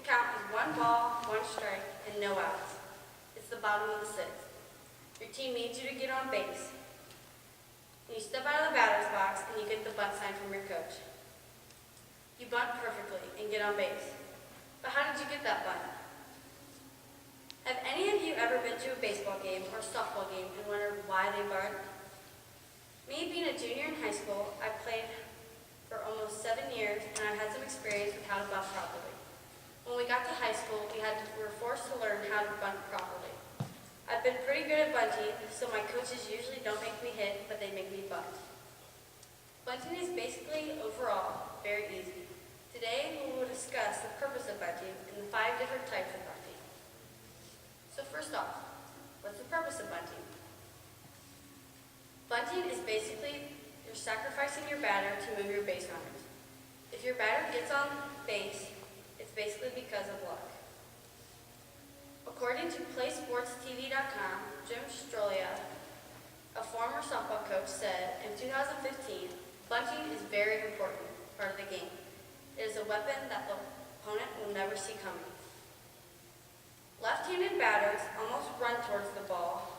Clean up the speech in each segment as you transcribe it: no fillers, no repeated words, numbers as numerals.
The count is 1 ball, 1 strike, and no outs. It's the bottom of the 6th. Your team needs you to get on base. And you step out of the batter's box and you get the bunt sign from your coach. You bunt perfectly and get on base. But how did you get that bunt? Have any of you ever been to a baseball game or a softball game and wondered why they bunt? Me being a junior in high school, I played for almost 7 years and I've had some experience with how to bunt properly. When we got to high school, we were forced to learn how to bunt properly. I've been pretty good at bunting, so my coaches usually don't make me hit, but they make me bunt. Bunting is basically, overall, very easy. Today, we will discuss the purpose of bunting and the 5 different types of bunting. So first off, what's the purpose of bunting? Bunting is basically you're sacrificing your batter to move your base runners. If your batter gets on base, it's basically because of luck. According to PlaySportsTV.com, Jim Strolia, a former softball coach, said in 2015, bunting is a very important part of the game. It is a weapon that the opponent will never see coming. Left-handed batters almost run towards the ball,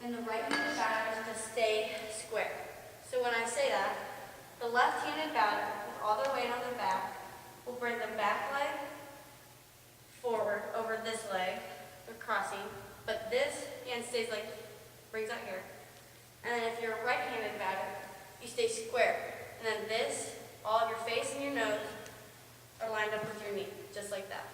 and the right-handed batters just stay square. So when I say that, the left-handed batter, with all their weight on their back, will bring the back leg forward over this leg, they're crossing, but this hand stays like, brings out here. And then if you're a right-handed batter, you stay square. And then this, all of your face and your nose are lined up with your knee, just like that.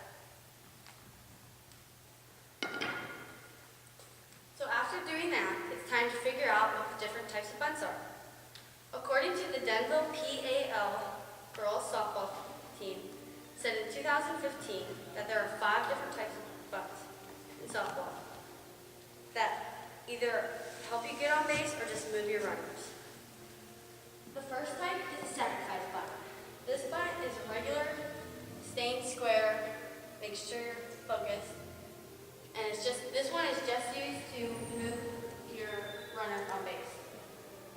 So after doing that, it's time to figure out what the different types of bunts are. According to the Denville PAL girls softball team, said in 2015 that there are 5 different types of bunts in softball that either help you get on base or just move your runners. The first type is a sacrifice bunt. This bunt is regular, staying square, make sure you're focused, and this one is just used to move your runner on base.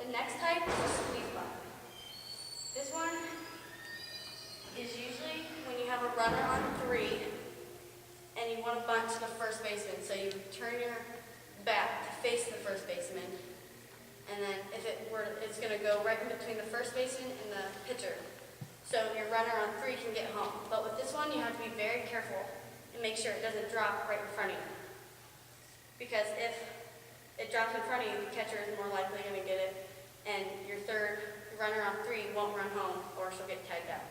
The next type is a squeeze bunt. This one is usually when you have a runner on 3 and you want to bunt to the first baseman. So you turn your back to face the first baseman, and then it's going to go right in between the first baseman and the pitcher. So your runner on 3 can get home. But with this one, you have to be very careful and make sure it doesn't drop right in front of you. Because if it drops in front of you, the catcher is more likely going to get it, and your runner on 3 won't run home or she'll get tagged out.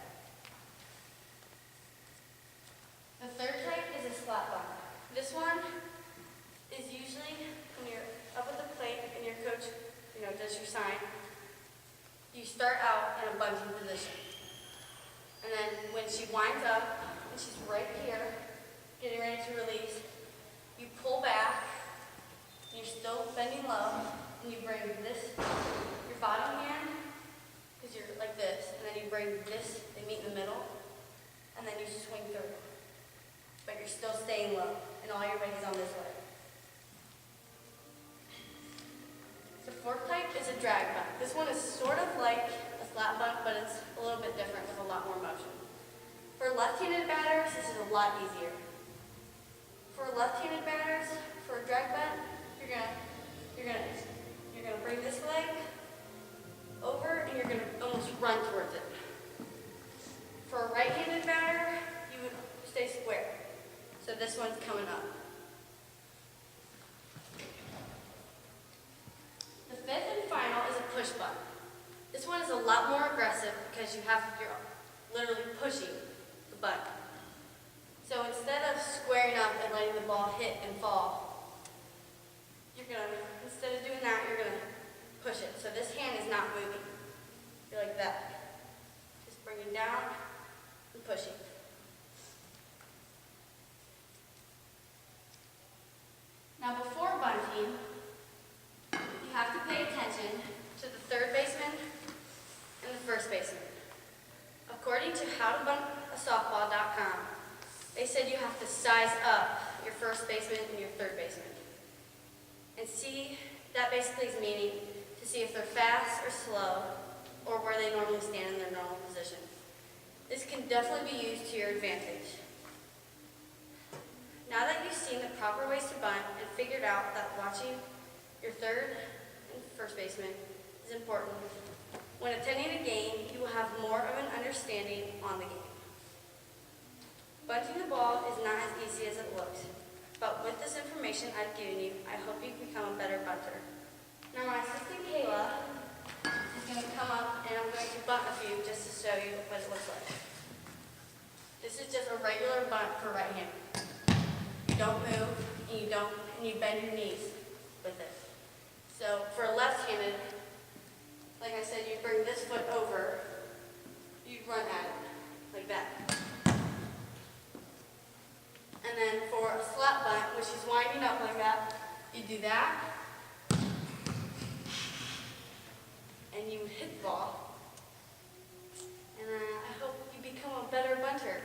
The third type is a slap bunt. This one is usually when you're up at the plate and your coach, does your sign. You start out in a bunting position. And then when she winds up, and she's right here, getting ready to release, you pull back, and you're still bending low, and you bring your bottom hand, because you're like this, and then you bring this, they meet in the middle, and then you swing through. But you're still staying low, and all your weight is on this leg. The fourth type is a drag bunt. This one is sort of like a slap bunt, but it's a little bit different with a lot more motion. For left-handed batters, this is a lot easier. For left-handed batters, for a drag bunt, you're gonna bring this leg over, and you're gonna almost run towards it. For a right-handed batter, you would stay square. So this one's coming up. The fifth and final is a push bunt. This one is a lot more aggressive because you're literally pushing the bunt. So instead of squaring up and letting the ball hit and fall, instead of doing that, you're gonna push it. So this hand is not moving. You're like that. Just bringing down and pushing. Now before bunting, you have to pay attention to the third baseman and the first baseman. According to howtobuntsoftball.com, they said you have to size up your first baseman and your third baseman. And see, that basically is meaning to see if they're fast or slow, or where they normally stand in their normal position. This can definitely be used to your advantage. Now that you've seen the proper ways to bunt and figured out that watching your third and first baseman is important, when attending a game, you will have more of an understanding on the game. Bunting the ball is not as easy as it looks, but with this information I've given you, I hope you become a better bunter. Now my assistant Kayla is going to come up and I'm going to bunt a few just to show you what it looks like. This is just a regular bunt for right hand. You don't move and you bend your knees with it. So for left-handed, like I said, you bring this foot over, you run at it like that. And then for a slap bunt, which is winding up like that, you do that, and you hit the ball. And I hope you become a better bunter.